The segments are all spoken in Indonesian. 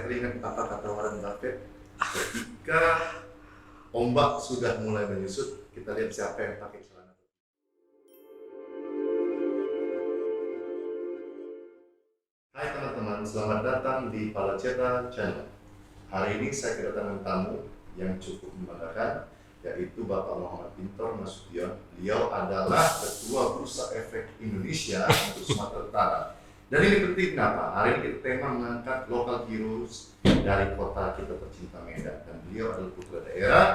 Saya teringat apa kata Warren Buffett, ketika ombak sudah mulai menyusut, kita lihat siapa yang pakai celana. Hai teman-teman, selamat datang di Palaceta Channel. Hari ini saya kedatangan tamu yang cukup membanggakan, yaitu Bapak Muhammad Pintor Nasution. Beliau adalah Ketua Bursa Efek Indonesia untuk Sumatera Utara. Dan ini penting kenapa? Hari ini kita tema mengangkat local heroes dari kota kita tercinta Medan. Dan beliau adalah putra daerah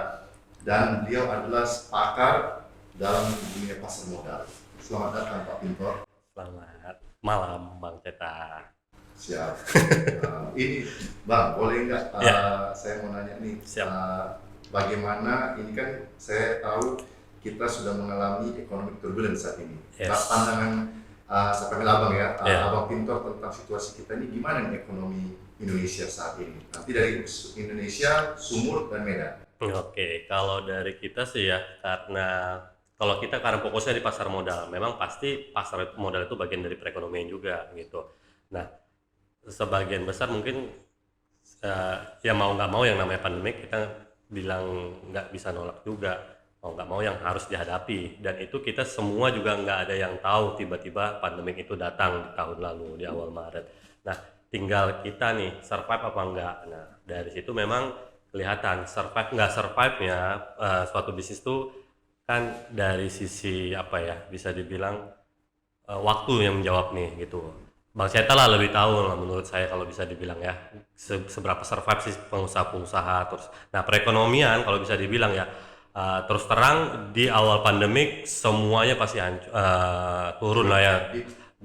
dan beliau adalah pakar dalam dunia pasar modal. Selamat datang Pak Pintor. Selamat malam Bang Ceta. Siap. Ini Bang, boleh nggak saya mau nanya nih, bagaimana ini kan saya tahu kita sudah mengalami economic turbulence saat ini. Yes. Pandangan saya panggil Abang ya, Abang Pintor tentang situasi kita ini gimana nih ekonomi Indonesia saat ini? Nanti dari Indonesia, Sumut dan Medan. Oke, kalau dari kita sih ya, karena fokusnya di pasar modal, memang pasti pasar modal itu bagian dari perekonomian juga gitu. Nah, sebagian besar mungkin ya mau nggak mau yang namanya pandemik kita bilang nggak bisa nolak juga, mau nggak mau yang harus dihadapi, dan itu kita semua juga nggak ada yang tahu tiba-tiba pandemik itu datang di tahun lalu di awal Maret. Nah, tinggal kita nih survive apa enggak. Nah, dari situ memang kelihatan survive nggak survive-nya suatu bisnis tuh kan dari sisi apa ya, bisa dibilang waktu yang menjawab nih gitu. Bang Ceta lah lebih tahu lah menurut saya kalau bisa dibilang ya seberapa survive sih pengusaha-pengusaha terus. Nah, perekonomian kalau bisa dibilang ya terus terang di awal pandemik semuanya pasti turun lah ya.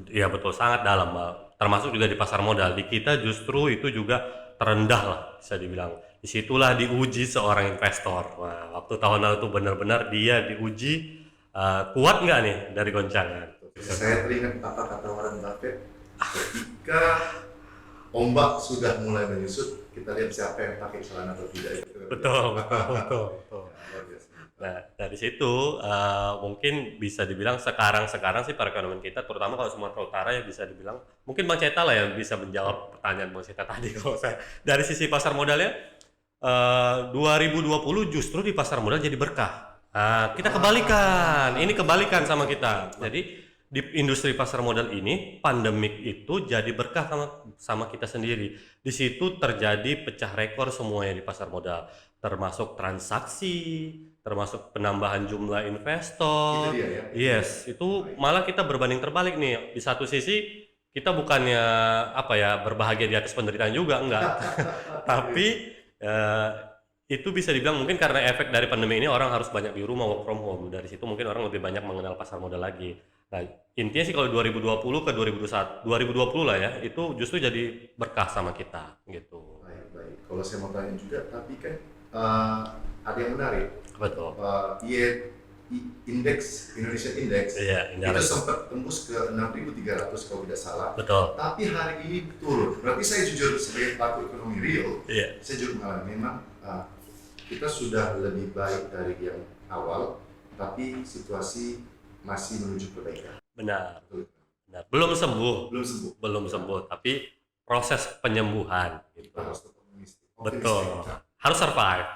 Iya betul, sangat dalam, termasuk juga di pasar modal. Di kita justru itu juga terendah lah bisa dibilang. Disitulah diuji seorang investor. Wah, waktu tahun lalu itu benar-benar dia diuji kuat nggak nih dari goncangan. Saya teringat apa kata Warren Buffett, ketika ombak sudah mulai menyusut, kita lihat siapa yang pakai celana atau tidak. Betul. Nah, dari situ mungkin bisa dibilang sekarang sih perekonomian kita, terutama kalau Sumatera Utara ya bisa dibilang, mungkin Bang Ceta lah yang bisa menjawab pertanyaan Bang Ceta tadi. Kalau saya dari sisi pasar modalnya 2020 justru di pasar modal jadi berkah. Kita kebalikan, ini kebalikan sama kita. Jadi di industri pasar modal ini pandemik itu jadi berkah sama kita sendiri. Di situ terjadi pecah rekor semuanya di pasar modal, termasuk transaksi, termasuk penambahan jumlah investor. Itu dia, ya? Yes, itu malah kita berbanding terbalik nih. Di satu sisi kita bukannya berbahagia di atas penderitaan juga, enggak. Tapi itu bisa dibilang mungkin karena efek dari pandemi ini orang harus banyak di rumah, work from home. Dari situ mungkin orang lebih banyak mengenal pasar modal lagi. Nah, intinya sih kalau 2020 ke 2021, 2020 lah ya, itu justru jadi berkah sama kita gitu. Baik. Kalau saya mau tanya juga, tapi kan ada yang menarik. Betul. Indeks Indonesia Index itu sempat tembus ke 6.300 kalau tidak salah. Betul. Tapi hari ini turun. Berarti saya jujur sebagai pelaku ekonomi real, saya jujur mengalami memang kita sudah lebih baik dari yang awal, tapi situasi masih menuju perbaikan. Benar. Belum sembuh, tapi proses penyembuhan gitu. Harus optimistis. Betul. Harus survive.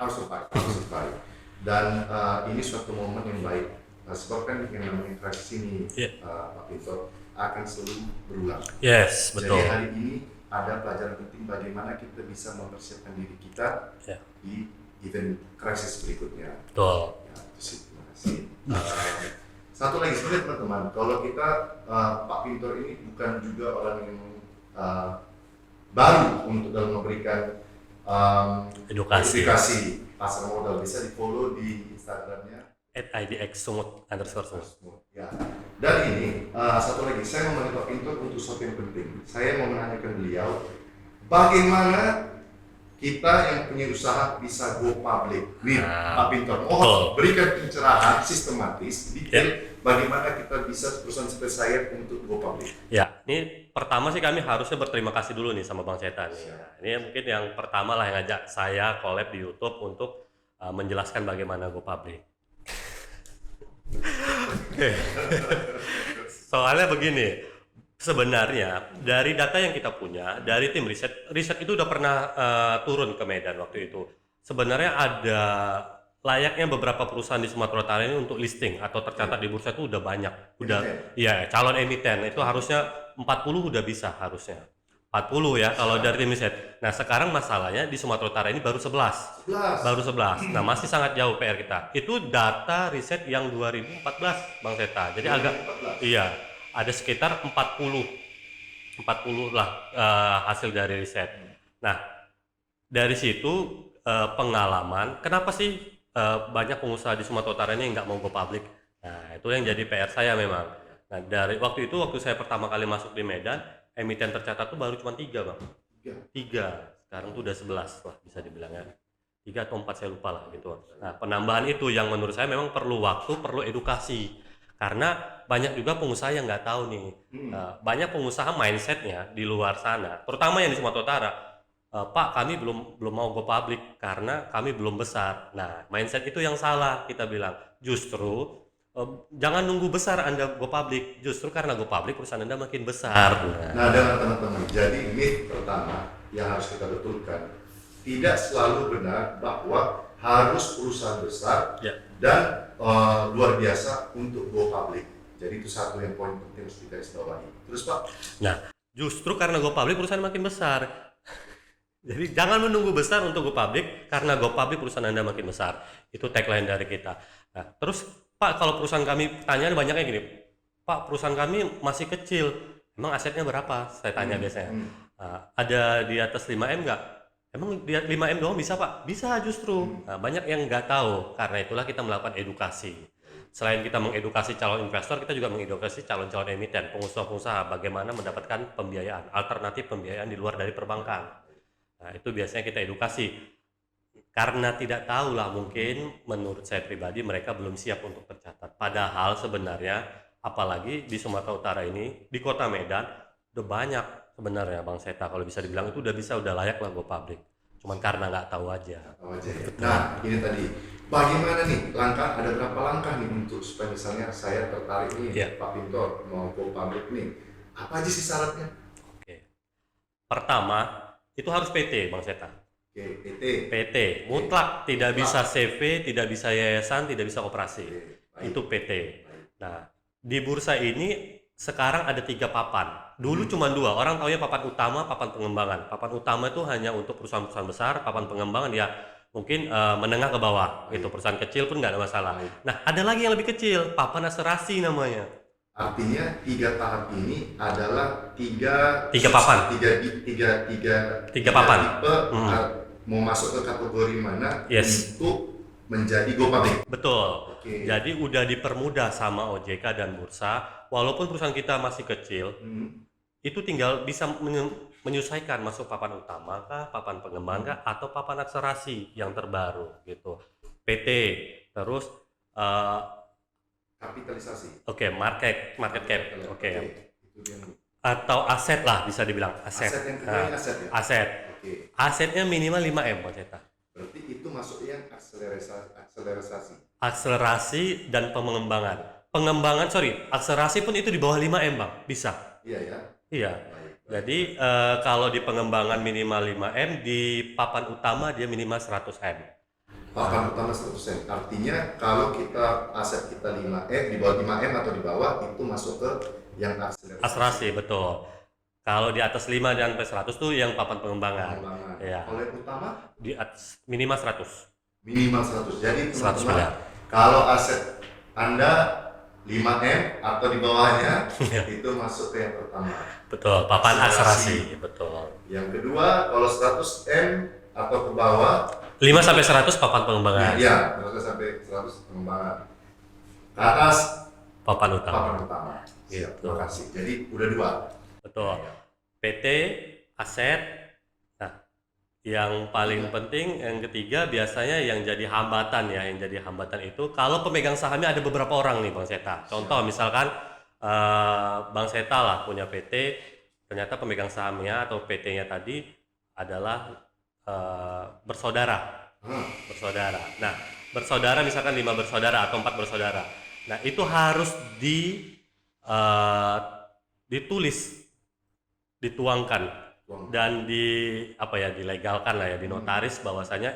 Dan ini suatu momen yang baik. Sebab kan yang namanya krisis ini, Pak Pintor, akan selalu berulang. Yes, betul. Jadi hari ini ada pelajaran penting bagaimana kita bisa mempersiapkan diri kita di event krisis berikutnya. Betul. Ya, terima kasih. Satu lagi sebenarnya teman-teman, kalau kita Pak Pintor ini bukan juga orang yang baru untuk dalam memberikan edukasi pasar modal, bisa di follow di Instagramnya @idxsumut_. Ya. Dan ini satu lagi, saya mau menanya Pak Pintor untuk sesuatu yang penting. Saya mau menanyakan beliau, bagaimana kita yang punya usaha bisa go public. Nih, Pak Pintor, mohon berikan pencerahan sistematis, detail bagaimana kita bisa perusahaan seperti saya untuk go public. Ya, ini pertama sih kami harusnya berterima kasih dulu nih sama Bang Ceta nih. Nah, ini mungkin yang pertama lah yang ngajak saya collab di YouTube untuk menjelaskan bagaimana go public. Soalnya begini, Sebenarnya dari data yang kita punya dari tim riset itu udah pernah turun ke Medan waktu itu. Sebenarnya ada layaknya beberapa perusahaan di Sumatera Utara ini untuk listing atau tercatat di bursa itu udah banyak. Udah, Emiten. iya, calon emiten itu harusnya 40 udah bisa harusnya. 40 ya kalau dari tim riset. Nah, sekarang masalahnya di Sumatera Utara ini baru 11. 11. Baru 11. Nah, masih sangat jauh PR kita. Itu data riset yang 2014, Bang Seta. Jadi agak 2014. iya, ada sekitar 40 lah hasil dari riset. Nah, dari situ pengalaman, kenapa sih banyak pengusaha di Sumatera Utara ini nggak mau go public? Nah, itu yang jadi PR saya memang. Nah, dari waktu itu, waktu saya pertama kali masuk di Medan, emiten tercatat tuh baru cuma 3, Bang. 3. Sekarang tuh udah 11 lah bisa dibilang ya. 3 atau 4 saya lupa lah gitu. Nah, penambahan itu yang menurut saya memang perlu waktu, perlu edukasi. Karena banyak juga pengusaha yang nggak tahu nih. Banyak pengusaha mindsetnya di luar sana, terutama yang di Sumatera Utara. Pak, kami belum mau go public karena kami belum besar. Nah, mindset itu yang salah kita bilang. Justru jangan nunggu besar Anda go public. Justru karena go public perusahaan Anda makin besar. Nah, dengan teman-teman, jadi myth pertama yang harus kita betulkan, tidak selalu benar bahwa harus perusahaan besar Ya. dan luar biasa untuk go public. Jadi itu satu yang poin penting harus digarisbawahi. Terus Pak, Nah, justru karena go public perusahaan makin besar. Jadi jangan menunggu besar untuk go public karena go public perusahaan Anda makin besar. Itu tagline dari kita. Nah, terus Pak, kalau perusahaan kami pertanyaan banyaknya gini, Pak, perusahaan kami masih kecil. Emang asetnya berapa? Saya tanya biasanya. Ada di atas 5M nggak? Emang di 5M doang bisa, Pak? Bisa justru. Nah, banyak yang nggak tahu. Karena itulah kita melakukan edukasi. Selain kita mengedukasi calon investor, kita juga mengedukasi calon-calon emiten, pengusaha-pengusaha bagaimana mendapatkan pembiayaan, alternatif pembiayaan di luar dari perbankan. Nah, itu biasanya kita edukasi. Karena tidak tahu lah, mungkin menurut saya pribadi mereka belum siap untuk tercatat. Padahal sebenarnya, apalagi di Sumatera Utara ini, di kota Medan, udah banyak sebenarnya Bang Seta. Kalau bisa dibilang itu udah layak lah go public. Cuman karena nggak tahu aja. nah ini tadi, bagaimana nih langkah, ada berapa langkah nih untuk supaya misalnya saya tertarik nih, Iya. Pak Pintor mau go public nih, apa aja sih syaratnya? Oke. Pertama, itu harus PT Bang Seta. Oke, PT. PT, mutlak, tidak bisa CV, tidak bisa yayasan, tidak bisa operasi. Baik. Itu PT. Nah, di bursa ini sekarang ada 3 papan. Dulu cuma 2, orang taunya papan utama, papan pengembangan. Papan utama itu hanya untuk perusahaan-perusahaan besar, papan pengembangan ya mungkin menengah ke bawah, gitu. Perusahaan kecil pun nggak ada masalah. Nah, ada lagi yang lebih kecil, papan akselerasi namanya. Artinya 3 tahap ini adalah 3 papan. 3 papan. tipe mau masuk ke kategori mana Yes. untuk menjadi go public. Betul. Oke. Jadi udah dipermudah sama OJK dan bursa, walaupun perusahaan kita masih kecil, itu tinggal bisa menyesuaikan masuk papan utama kah, papan pengembangan kah, atau papan akselerasi yang terbaru gitu. PT, terus Kapitalisasi. oke, market cap, oke. Itu yang Atau aset lah bisa dibilang aset. aset yang kedua, aset ya. Aset. Oke. Asetnya minimal 5M Pak Ceta. Berarti itu masuk yang akselerasi. Akselerasi dan pengembangan. Akselerasi pun itu di bawah 5M Bang, bisa. Iya ya. Iya. Baik. Jadi kalau di pengembangan minimal 5M, di papan utama dia minimal 100M. Papan utama 100%. Artinya kalau kita aset kita 5M, di bawah 5M atau di bawah itu masuk ke yang akselerasi. Akselerasi, betul. Kalau di atas 5 dan sampai 100 tuh yang papan pengembangan. Ya. Kalau yang utama Di atas minimal 100. minimal 100. Jadi 100 teman-teman, miliar. kalau aset Anda 5M atau di bawahnya itu masuk ke yang pertama. Betul, papan Akselerasi. akselerasi, betul. Yang kedua, kalau 100M atau ke bawah 5 sampai 100 papan pengembangan. iya, 100 sampai 100 pengembangan. Ke atas Papan utama. papan utama. Siap, Gitu. terima kasih. Jadi udah 2. Betul. PT, aset. Nah, yang paling penting yang ketiga biasanya yang jadi hambatan ya, yang jadi hambatan itu kalau pemegang sahamnya ada beberapa orang nih Bang Seta. Contoh misalkan Bang Seta lah punya PT, ternyata pemegang sahamnya atau PT-nya tadi adalah bersaudara. Nah, bersaudara misalkan 5 bersaudara atau 4 bersaudara. Nah, itu harus ditulis, dituangkan Uang. dan dilegalkan lah ya, di notaris bahwasanya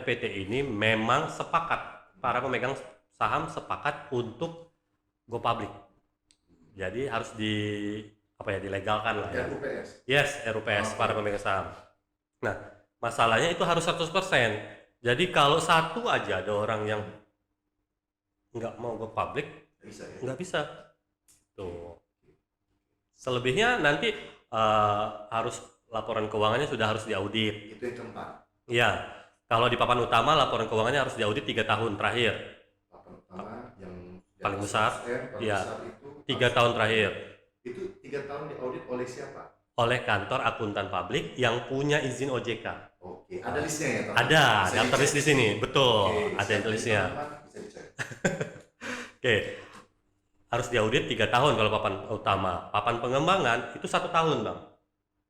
PT ini memang sepakat, para pemegang saham sepakat untuk go public. Jadi harus dilegalkan lah ya. RUPS. Yes, RUPS para pemegang saham. Nah, masalahnya itu harus 100%. Jadi kalau satu aja ada orang yang nggak mau go public, Bisa ya. nggak bisa. Tuh. Selebihnya nanti harus laporan keuangannya sudah harus diaudit. Itu yang keempat. Iya. Kalau di papan utama laporan keuangannya harus diaudit 3 tahun terakhir. Papan utama yang Paling besar. paling Iya. besar itu 3 tahun terakhir. Itu 3 tahun diaudit oleh siapa? Oleh kantor akuntan publik yang punya izin OJK. Oke, ada listnya ya? Pak? Ada Bisa yang terlis dicek. di sini. Betul, Oke, ada yang siap, tulisnya. teman-teman, bisa dicek. Oke. Harus diaudit 3 tahun kalau papan utama. Papan pengembangan itu 1 tahun, Bang.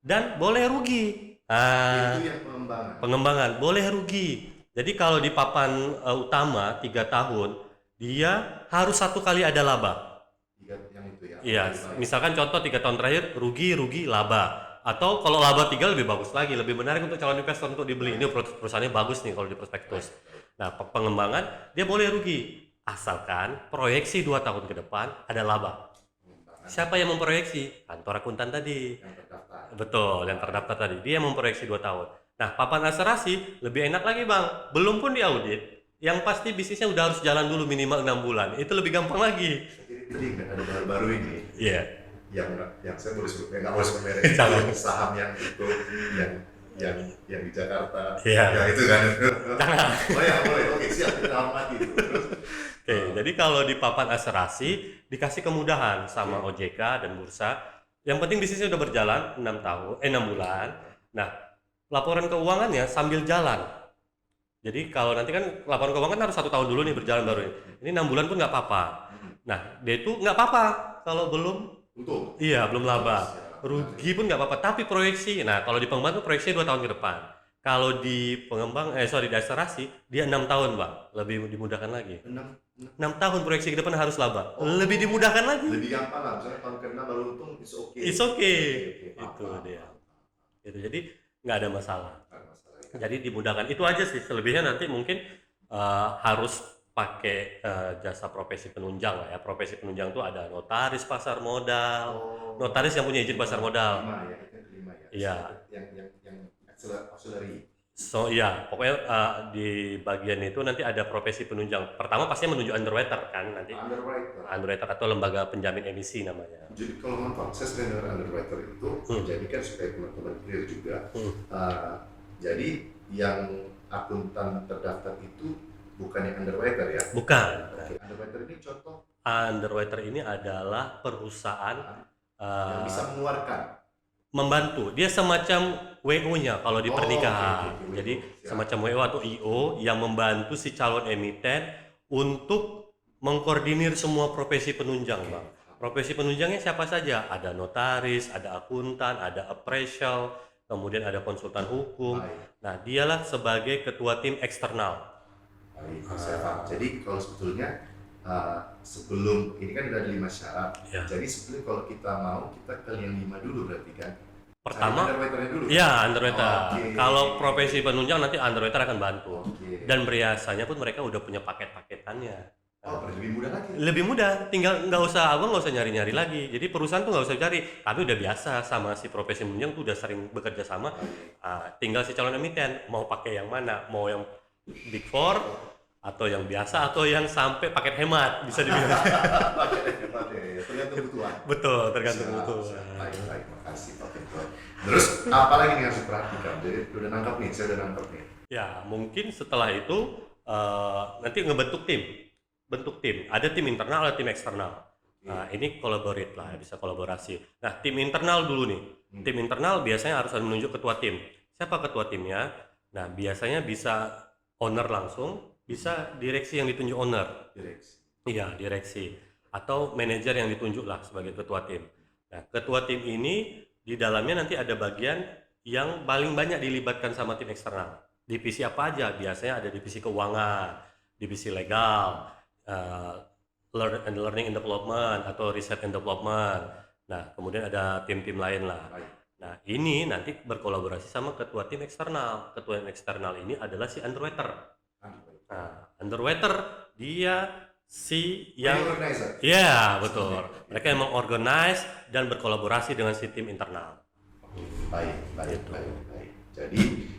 Dan boleh rugi. Itu yang pengembangan. Pengembangan boleh rugi. Jadi kalau di papan utama 3 tahun, dia harus 1 kali ada laba. Yang itu ya. Iya, misalkan contoh 3 tahun terakhir rugi laba. Atau kalau laba 3 lebih bagus lagi, lebih menarik untuk calon investor untuk dibeli. Ini perusahaannya bagus nih kalau di prospektus. Nah, pengembangan dia boleh rugi asalkan proyeksi 2 tahun ke depan ada laba. Pengembangan Siapa yang memproyeksi? Kantor akuntan tadi. yang terdaftar. Betul, yang terdaftar tadi. Dia memproyeksi 2 tahun. Nah, papan asuransi lebih enak lagi, Bang. Belum pun diaudit, yang pasti bisnisnya udah harus jalan dulu minimal 6 bulan. Itu lebih gampang lagi. Jadi ada baru-baru ini Iya. yang saya boleh sebut, nggak boleh sebut merek. Jangan. Saham yang itu yang di Jakarta. Iya. Ya itu kan. Jangan. Oh ya boleh. Oke siap, kita hormati itu. Terus Oke, jadi kalau di papan asuransi dikasih kemudahan sama OJK dan bursa. Yang penting bisnisnya udah berjalan 6 bulan. Nah, laporan keuangannya sambil jalan. Jadi kalau nanti kan laporan keuangan harus 1 tahun dulu nih berjalan baru ini. Ini 6 bulan pun nggak apa-apa. Nah, dia itu nggak apa-apa kalau belum, untung. iya belum laba. Rugi pun nggak apa-apa, tapi proyeksi. Nah, kalau di pengembang tuh proyeksi 2 tahun ke depan. Kalau di di asuransi dia 6 tahun, Bang. Lebih dimudahkan lagi. 6 tahun proyeksi ke depan harus laba. Lebih dimudahkan lagi. Lebih gampang lah, misalnya tahun ke-6 baru untung, it's okay. It's okay. Oke, Itu paham, dia. paham. Gitu. Jadi nggak ada masalah. Nggak ada masalah ya. Jadi dimudahkan. Itu aja sih. Selebihnya nanti mungkin harus pakai jasa profesi penunjang lah ya. Profesi penunjang itu ada notaris pasar modal, notaris yang punya izin pasar modal. Kelima ya, itu yang kelima ya. Iya. Yang auxiliary. So iya, pokoknya di bagian itu nanti ada profesi penunjang. Pertama pastinya menunjuk underwriter kan nanti. Underwriter. Underwriter atau lembaga penjamin emisi namanya. Jadi kalau nonton, saya sering dengar underwriter itu menjadikan supaya teman-teman clear juga. Jadi yang akuntan terdaftar itu bukan yang underwriter ya? Bukan. Oke, underwriter ini contoh Underwriter ini adalah perusahaan yang bisa mengeluarkan. membantu. Dia semacam WO-nya kalau di Oh, pernikahan. oke, Jadi WO, siap. semacam WO atau IO yang membantu si calon emiten untuk mengkoordinir semua profesi penunjang, Bang. Profesi penunjangnya siapa saja? Ada notaris, ada akuntan, ada appraisal, kemudian ada konsultan hukum. Baik. Nah, dialah sebagai ketua tim eksternal. Baik, saya paham. Jadi kalau sebetulnya sebelum ini kan udah ada 5 syarat. Ya. Jadi sebetulnya kalau kita mau kita ke yang 5 dulu berarti kan. Pertama, Cari underwriternya dulu. ya underwriter. Oke. Kalau profesi penunjang nanti underwriter akan bantu. Oke. Dan biasanya pun mereka udah punya paket-paketannya. Oh, berarti lebih mudah lagi. Lebih mudah, tinggal abang nggak usah nyari-nyari lagi. Jadi perusahaan tuh nggak usah cari. Kami udah biasa sama si profesi penunjang tuh udah sering bekerja sama. Tinggal si calon emiten mau pakai yang mana, mau yang Big Four atau yang biasa atau yang sampai paket hemat bisa dibilang. Tergantung kebutuhan. Betul, tergantung Siap, itu. siap. Baik, makasih Pak Pinto. Terus apa lagi nih yang harus diperhatikan? Jadi udah nangkap nih, saya udah nangkap nih. Ya, mungkin setelah itu nanti ngebentuk tim. Bentuk tim. Ada tim internal, ada tim eksternal. Nah, ini collaborate lah, bisa kolaborasi. Nah, tim internal dulu nih. Tim internal biasanya harus menunjuk ketua tim. Siapa ketua timnya? Nah, biasanya bisa owner langsung, bisa direksi yang ditunjuk owner. Direksi. Iya, direksi. Atau manajer yang ditunjuk lah sebagai ketua tim. Nah, ketua tim ini di dalamnya nanti ada bagian yang paling banyak dilibatkan sama tim eksternal. Divisi apa aja? Biasanya ada divisi keuangan, divisi legal, learning and development atau research and development. Nah, kemudian ada tim-tim lain lah. Baik. Nah, ini nanti berkolaborasi sama ketua tim eksternal. Ketua tim eksternal ini adalah si underwriter. Nah, underwriter dia si yang Organizer. ya betul. Mereka yang mengorganize dan berkolaborasi dengan si tim internal. Baik. Jadi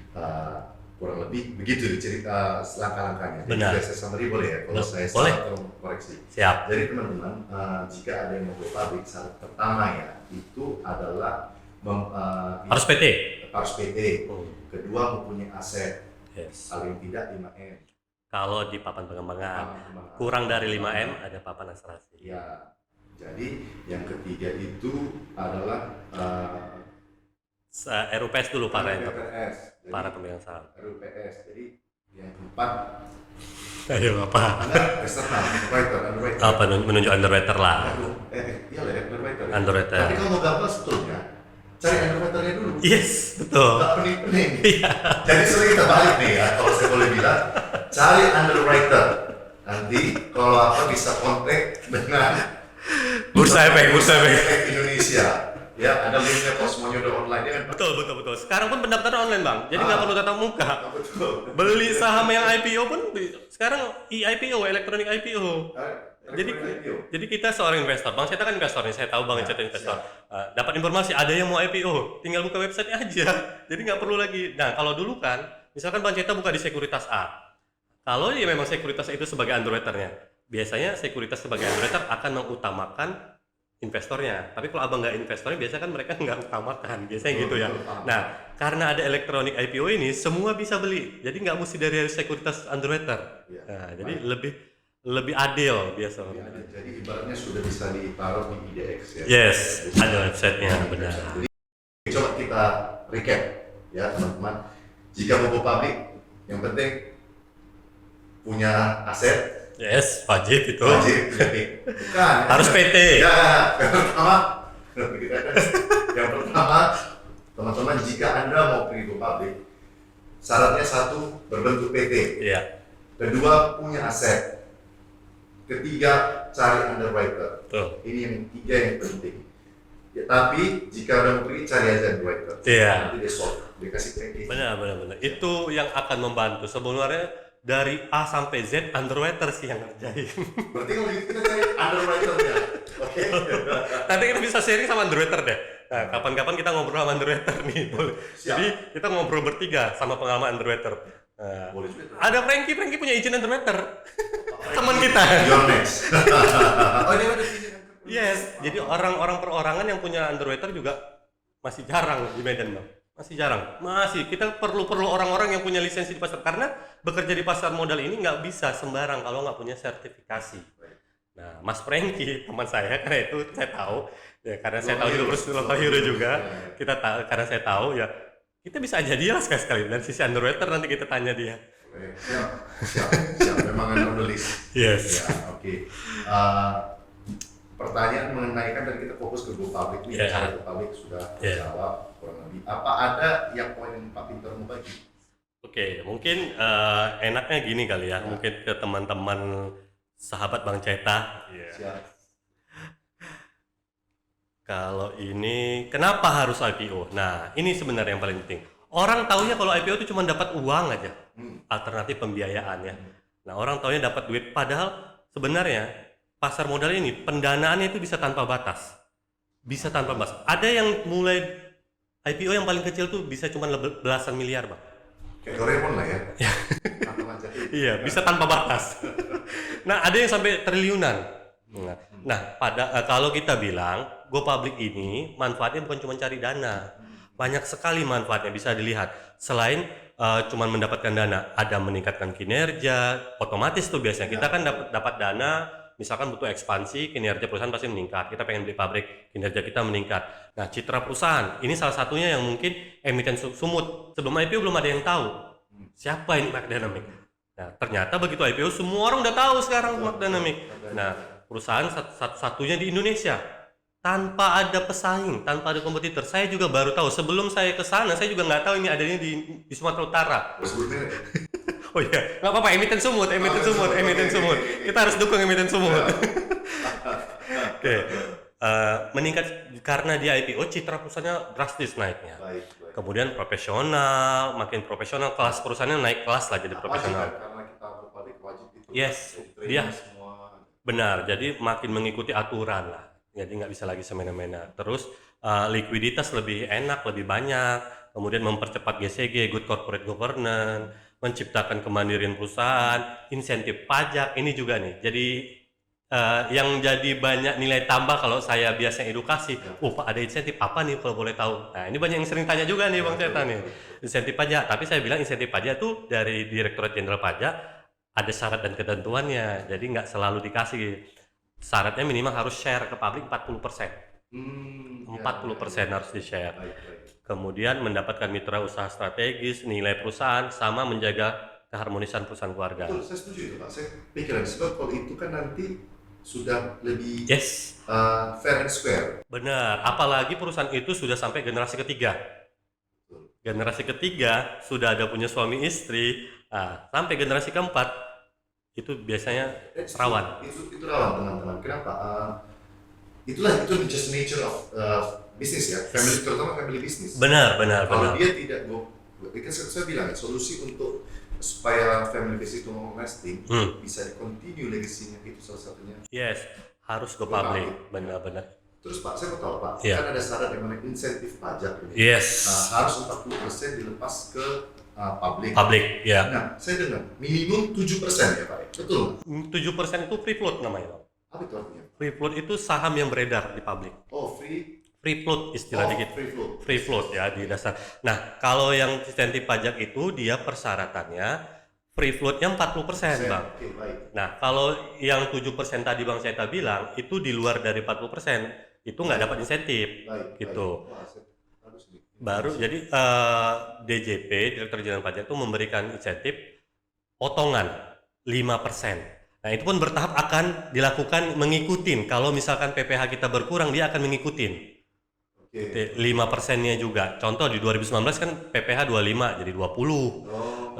kurang lebih begitu cerita langkah-langkahnya. Jadi Benar. saya summary boleh ya? Kalau saya Boleh. salah tolong koreksi. Siap. Jadi teman-teman, jika ada yang mau go public, syarat pertama ya itu adalah Harus PT. harus PT. Kedua mempunyai aset Yes. paling tidak 5M. Kalau di papan pengembangan kurang dari 5M ada papan asuransi. Ya. Jadi yang ketiga itu adalah RUPS dulu Pak Rento. RUPS. Jadi, Para pemegang saham. RUPS. Jadi yang keempat Ayo apa? eksternal, underwriter. Apa menunjuk underwriter lah. Iya lah, underwriter. Underwriter. Tapi kalau mau gampang sebetulnya cari underwriternya dulu. Yes, betul. Nggak pening-pening. Iya. Jadi sering kita balik nih ya, kalau saya boleh bilang, cari underwriter. Nanti kalau apa bisa kontak dengan Bursa Efek Indonesia. Ya, ada linknya kalau semuanya udah online ya kan. Betul. Sekarang pun pendaftaran online Bang, jadi nggak perlu tatap muka. Betul. Beli saham yang IPO pun sekarang e-IPO, electronic IPO. Jadi kita seorang investor, Bang Ceta kan investor nih, saya tahu Bang Ceta investor. Dapat informasi ada yang mau IPO, tinggal buka website aja. Jadi nggak perlu lagi. Nah kalau dulu kan, misalkan Bang Ceta buka di sekuritas A, kalau ya memang sekuritas itu sebagai underwriternya, biasanya sekuritas sebagai underwriter akan mengutamakan investornya. Tapi kalau abang nggak investornya, biasanya kan mereka nggak utamakan, biasanya gitu ya. Nah karena ada electronic IPO ini, semua bisa beli. Jadi nggak mesti dari sekuritas underwriter. Nah, jadi lebih adil biasa. Jadi ibaratnya sudah bisa ditaruh di IDX ya. Yes, ada websitenya benar. Jadi coba kita recap ya teman-teman. Jika mau go public, yang penting punya aset. Yes, wajib itu. Wajib, jadi bukan. Harus PT. Ya, yang pertama, teman-teman jika Anda mau pergi go public, syaratnya satu berbentuk PT. Iya. Kedua punya aset. Ketiga cari underwriter. Betul. Ini yang tiga yang penting. Ya, tapi jika Anda mau pergi cari aja underwriter. Iya. Nanti dia solve, dia kasih PT. Benar. Itu yang akan membantu. Sebenarnya dari A sampai Z underwriter sih yang ngerjain. Berarti kalau gitu kita cari underwriternya. Oke. Nanti kita bisa sharing sama underwriter deh. Nah, kapan-kapan kita ngobrol sama underwriter nih. Boleh. Jadi kita ngobrol bertiga sama pengalaman underwriter. Nah, Boleh juga. ada Frankie punya izin underwriter. Teman kita. Your next. Oh ini ada sini. Yes, jadi orang-orang perorangan yang punya underwriter juga masih jarang di Medan, Bang. Masih jarang. Kita perlu orang-orang yang punya lisensi di pasar, karena bekerja di pasar modal ini nggak bisa sembarang kalau nggak punya sertifikasi. Nah, Mas Frankie teman saya, karena itu saya tahu, ya karena saya tahu juga prosedur Hero juga, kita tahu karena saya tahu ya kita bisa aja dia lah sekali dari sisi underwriter, nanti kita tanya dia. Siap. Memang ada on the list. Yes. Ya, oke. Pertanyaan mengenai kan tadi kita fokus ke go public nih, Yeah. cara go public sudah terjawab kurang lebih. Apa ada yang poin Pak Pinter mau bagi? Oke, mungkin enaknya gini kali ya, mungkin ke teman-teman sahabat Bang Ceta. Siap. Kalau ini kenapa harus IPO? Nah, ini sebenarnya yang paling penting. Orang taunya kalau IPO itu cuma dapat uang aja, alternatif pembiayaan ya. Nah, orang taunya dapat duit, padahal sebenarnya pasar modal ini pendanaannya itu bisa tanpa batas. Bisa tanpa batas. Ada yang mulai IPO yang paling kecil tuh bisa cuma belasan miliar, Bang. Kayak Doraemon lah ya. Iya, bisa tanpa batas. Nah, ada yang sampai triliunan. Nah, kalau kita bilang go public ini manfaatnya bukan cuma cari dana. Banyak sekali manfaatnya bisa dilihat. Selain cuma mendapatkan dana, ada meningkatkan kinerja, otomatis tuh biasanya kita kan dapat dana. Misalkan butuh ekspansi, kinerja perusahaan pasti meningkat. Kita pengen beli pabrik, kinerja kita meningkat. Nah, citra perusahaan, ini salah satunya yang mungkin emiten sumut. Sebelum IPO belum ada yang tahu. Siapa ini Mark Dynamic? Nah, ternyata begitu IPO, semua orang udah tahu sekarang Mark Dynamic. Nah, perusahaan satu-satunya di Indonesia. Tanpa ada pesaing, tanpa ada kompetitor. Saya juga baru tahu. Sebelum saya ke sana, saya juga nggak tahu ini adanya di Sumatera Utara. Oh iya, nggak apa-apa, emiten sumut, emiten sumut, emiten Oke, sumut. oke, Kita harus dukung emiten sumut. Ya. Oke, meningkat karena di IPO citra perusahaannya drastis naiknya. Baik, baik. Kemudian profesional, makin profesional, kelas perusahaannya naik kelas lah jadi Wajib profesional. kan, karena kita publik wajib itu. Yes, Jadi dia training semua. benar. Jadi makin mengikuti aturan lah. Jadi nggak bisa lagi semena-mena. Terus likuiditas lebih enak, lebih banyak. Kemudian mempercepat GCG, Good Corporate Governance, menciptakan kemandirian perusahaan, insentif pajak. Ini juga nih. Jadi yang jadi banyak nilai tambah kalau saya biasanya edukasi, oh Pak ada insentif apa nih kalau boleh tahu? Nah ini banyak yang sering tanya juga nih Bang Ceta nih, insentif pajak. Tapi saya bilang insentif pajak tuh dari Direktorat Jenderal Pajak ada syarat dan ketentuannya, jadi nggak selalu dikasih. Syaratnya minimal harus share ke publik 40%. 40% harus di-share. Baik, baik. Kemudian mendapatkan mitra usaha strategis, nilai perusahaan, sama menjaga keharmonisan perusahaan keluarga. Betul, saya setuju itu Pak. Saya pikiran sebab kalau itu kan nanti sudah lebih Yes, fair and square. benar. Apalagi perusahaan itu sudah sampai generasi ketiga. Betul. Generasi ketiga sudah ada punya suami istri, sampai generasi keempat itu biasanya rawan. Itu rawan teman-teman. Kenapa? Itulah itu just nature of bisnis ya, family, terutama family business. Benar. Kalau dia tidak kan saya bilang solusi untuk supaya family business itu long lasting bisa continue legasinya itu salah satunya. Yes, harus go public. Benar. Terus Pak, saya mau tahu Pak, Yeah. kan ada syarat yang namanya insentif pajak ini. Yes, Harus 40% dilepas ke publik. public ya. Nah, saya dengar minimum 7% ya Pak. Betul nggak? 7% itu free float namanya, Bang. Apa itu artinya? Free float itu saham yang beredar di publik. Oh, free Float istilahnya gitu. free flow. Free float ya di dasar. Nah, kalau yang insentif pajak itu dia persyaratannya free floatnya 40%, Bang. Oke, baik. Nah, kalau yang 7% tadi Bang Seta bilang itu di luar dari 40%, itu nggak dapat insentif. Baik. Gitu. Baik. Wah, saya harus Baru jadi DJP, Direktur Jenderal Pajak itu memberikan insentif potongan 5%. Nah, itu pun bertahap akan dilakukan mengikutin. Kalau misalkan PPh kita berkurang, dia akan mengikutin. Oke. 5%-nya juga. Contoh di 2019 kan PPh 25 jadi 20. Oh,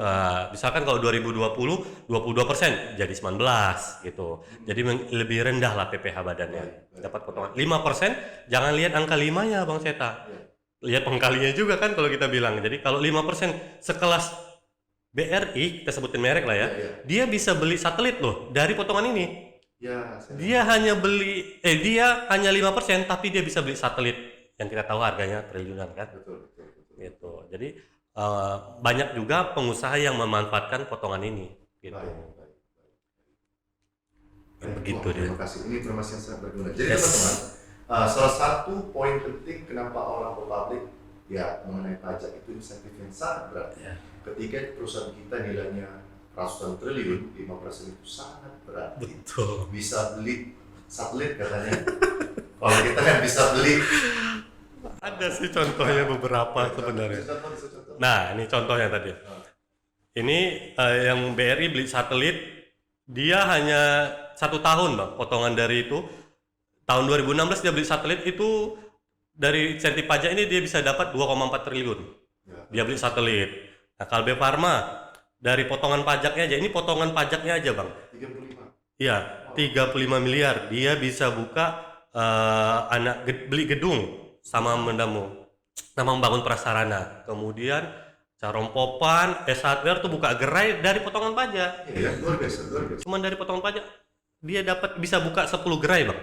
Misalkan kalau 2020 22% jadi 19 gitu. Jadi lebih rendah lah PPh badannya. Dapat potongan 5%, jangan lihat angka 5-nya Bang Seta. Lihat pengkalinya juga kan kalau kita bilang. Jadi kalau 5% sekelas BRI, kita sebutin merek lah ya. Iya. Dia bisa beli satelit loh dari potongan ini. Ya, Dia hanya 5% tapi dia bisa beli satelit yang kita tahu harganya triliunan kan. betul. Gitu. Jadi banyak juga pengusaha yang memanfaatkan potongan ini gitu. Baik. Begitu Wah, dia. terima kasih. Ini informasi yang sangat berguna. Jadi Yes. teman-teman, salah satu poin penting kenapa orang berpublik ya mengenai pajak itu insentif yang sangat berat. Ya. Ketika perusahaan kita nilainya ratusan triliun, 5% itu sangat berat. Betul. Bisa beli satelit katanya. Kalau kita kan bisa beli. Ada sih contohnya beberapa sebenarnya. Bisa contoh. Nah, ini contohnya tadi. Ini yang BRI beli satelit, dia hanya 1 tahun Bang, potongan dari itu. Tahun 2016 dia beli satelit itu dari insentif pajak ini dia bisa dapat 2,4 triliun. Ya. Dia beli satelit. Nah, Kalbe Farma dari potongan pajaknya aja, ini potongan pajaknya aja Bang. 35. Iya, 35 miliar. Dia bisa buka beli gedung sama membangun prasarana. Kemudian Carompopan, S-Hardware tuh buka gerai dari potongan pajak. Iya, luar biasa. Cuman dari potongan pajak dia bisa buka 10 gerai, Bang.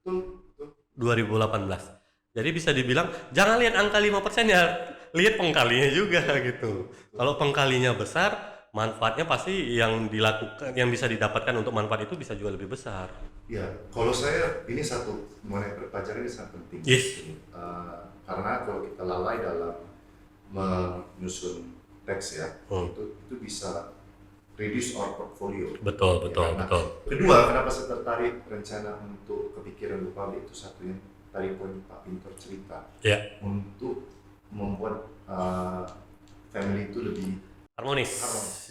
Betul. 2018. Jadi bisa dibilang jangan lihat angka 5% ya, lihat pengkalinya juga gitu. Kalau pengkalinya besar, manfaatnya pasti yang bisa didapatkan untuk manfaat itu bisa juga lebih besar. Ya, kalau saya ini satu mengenai perpajakan ini sangat penting. Yes. Karena kalau kita lalai dalam menyusun teks ya, itu bisa reduce our portfolio. Betul. Kedua, kenapa saya tertarik rencana untuk kepikiran publik itu satunya tadi poin Pak Pintor cerita untuk membuat family itu lebih harmonis.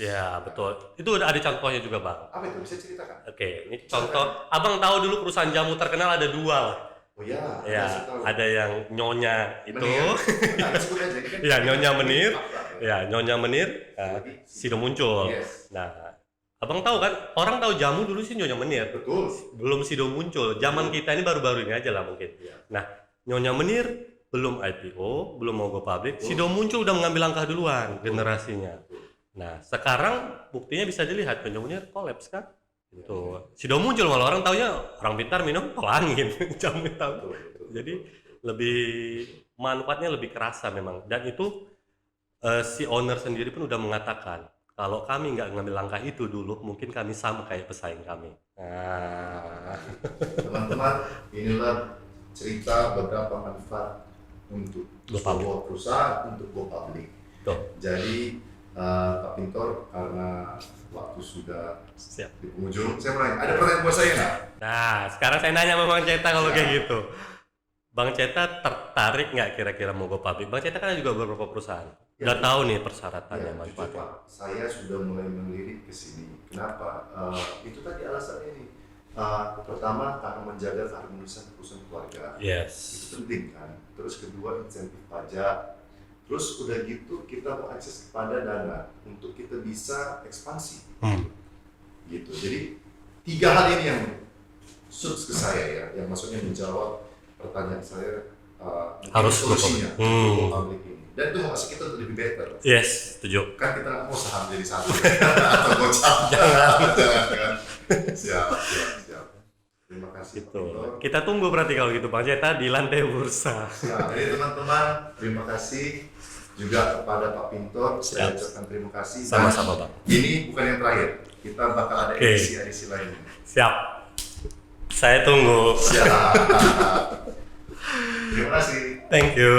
Ya, betul. Itu udah ada contohnya juga, Bang. apa itu bisa ceritakan? Oke, ini contoh. Abang tahu dulu perusahaan jamu terkenal ada 2 lah. Oh ya, Ya, ada yang Nyonya itu. Menir. Nah, sebut aja, ini kan Ya, Nyonya Menir. Ya, Nyonya Menir, Sido muncul. Yes. Nah, abang tahu kan, orang tahu jamu dulu sih Nyonya Menir, Betul. belum Sido muncul. Zaman kita ini baru-baru ini aja lah mungkin. Iya. Nah, Nyonya Menir belum IPO, belum mau go public, Sido muncul udah mengambil langkah duluan generasinya. Nah, sekarang buktinya bisa dilihat Nyonya Menir kolaps kan? Itu. Sido muncul malah orang taunya orang pintar minum tol angin, jamu tahu. Jadi lebih manfaatnya lebih kerasa memang. Dan itu si owner sendiri pun udah mengatakan kalau kami nggak ngambil langkah itu dulu, mungkin kami sama kayak pesaing kami. Nah, Teman-teman, inilah cerita beberapa manfaat untuk Go public. sebuah perusahaan untuk go public. tuh, Jadi Pak Pintor, karena waktu sudah siap. di penghujung, saya mau nanya, ada pertanyaan buat saya nggak? Nah, sekarang saya nanya sama Bang Ceta kalau kayak gitu. Bang Ceta tertarik nggak kira-kira mau go public? Bang Ceta kan ada juga beberapa perusahaan. Udah tahu nih persyaratannya, Ya, jujur manfaatnya. Pak, saya sudah mulai melirik ke sini. Kenapa? Itu tadi alasannya nih. Pertama, karena menjaga keharmonisan perusahaan keluarga. Yes. Itu penting kan. Terus kedua, insentif pajak. Terus udah gitu kita mau akses kepada dana untuk kita bisa ekspansi. Gitu. Jadi 3 hal ini yang suits ke saya ya, yang maksudnya menjawab pertanyaan saya Harus solusinya go public. untuk public ini. Dan itu makasih kita untuk lebih better. Yes, setuju. Kan kita nggak mau saham jadi satu atau gocap. Jangan. Siap. Terima kasih Pak Gitu. Pintor. Kita tunggu berarti kalau gitu Bang Ceta di lantai bursa. Nah, jadi teman-teman, terima kasih juga kepada Pak Pintor. Saya Siap. ucapkan terima kasih. Dan Sama-sama Bang. ini bukan yang terakhir. Kita bakal ada Oke. edisi lainnya. Siap. Saya tunggu. Siap. Terima kasih. Thank you.